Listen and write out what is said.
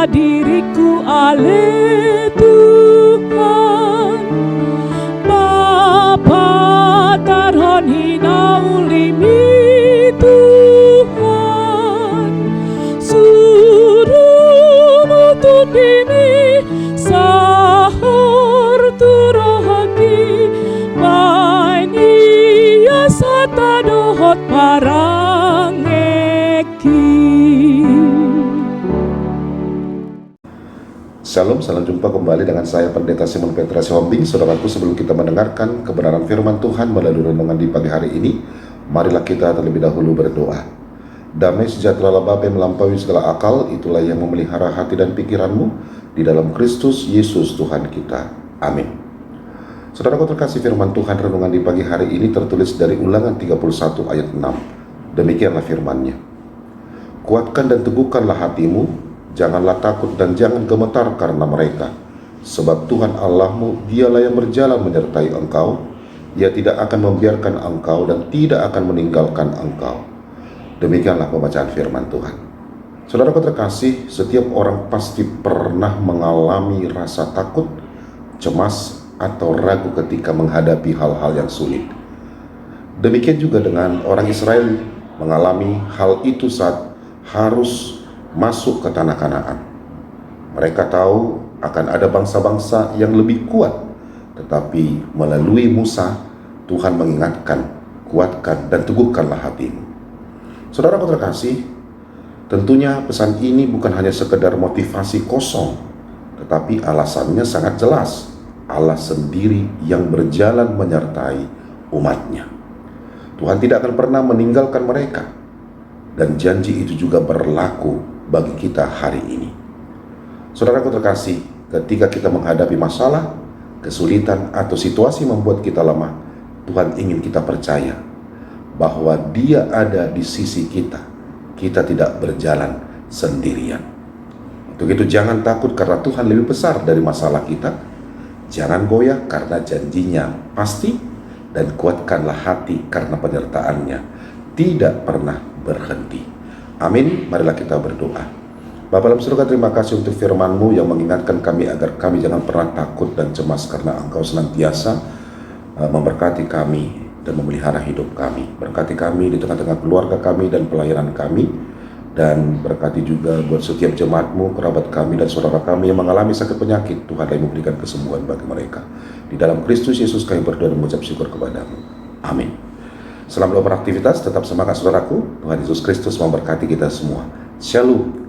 diriku ale Tuhan, Bapa tarhon hina ulimi Tuhan, suruh nutun bini sahur turohaki, main iya sata dohot parangeki. Shalom, salam jumpa kembali dengan saya Pendeta Simon Petra Sihombing. Saudaraku, sebelum kita mendengarkan kebenaran firman Tuhan melalui renungan di pagi hari ini, marilah kita terlebih dahulu berdoa. Damai sejahtera Bapa yang melampaui segala akal, itulah yang memelihara hati dan pikiranmu di dalam Kristus Yesus Tuhan kita. Amin. Saudaraku terkasih, firman Tuhan renungan di pagi hari ini tertulis dari Ulangan 31 ayat 6. Demikianlah firman-Nya. Kuatkan dan teguhkanlah hatimu, janganlah takut dan jangan gemetar karena mereka. Sebab Tuhan Allahmu, dialah yang berjalan menyertai engkau. Ia tidak akan membiarkan engkau dan tidak akan meninggalkan engkau. Demikianlah pembacaan firman Tuhan. Saudaraku terkasih, setiap orang pasti pernah mengalami rasa takut, cemas, atau ragu ketika menghadapi hal-hal yang sulit. Demikian juga dengan orang Israel mengalami hal itu saat harus masuk ke tanah Kanaan. Mereka tahu akan ada bangsa-bangsa yang lebih kuat, tetapi melalui Musa, Tuhan mengingatkan, kuatkan dan teguhkanlah hatimu. Saudaraku terkasih, tentunya pesan ini bukan hanya sekedar motivasi kosong, tetapi alasannya sangat jelas. Allah sendiri yang berjalan menyertai umatnya. Tuhan tidak akan pernah meninggalkan mereka, dan janji itu juga berlaku bagi kita hari ini. Saudaraku terkasih, ketika kita menghadapi masalah, kesulitan, atau situasi membuat kita lemah, Tuhan ingin kita percaya bahwa Dia ada di sisi kita. Kita tidak berjalan sendirian. Untuk itu jangan takut karena Tuhan lebih besar dari masalah kita. Jangan goyah karena janjinya pasti, dan kuatkanlah hati karena penyertaannya tidak pernah berhenti. Amin. Marilah kita berdoa. Bapa dalam surga, terima kasih untuk firman-Mu yang mengingatkan kami agar kami jangan pernah takut dan cemas karena Engkau senantiasa memberkati kami dan memelihara hidup kami. Berkati kami di tengah-tengah keluarga kami dan pelayanan kami, dan berkati juga buat setiap jemaat-Mu, kerabat kami dan saudara kami yang mengalami sakit penyakit. Tuhan yang memberikan kesembuhan bagi mereka. Di dalam Kristus Yesus kami berdoa dan mengucap syukur kepadamu. Amin. Selamat beraktivitas, tetap semangat saudaraku. Tuhan Yesus Kristus memberkati kita semua. Shalom.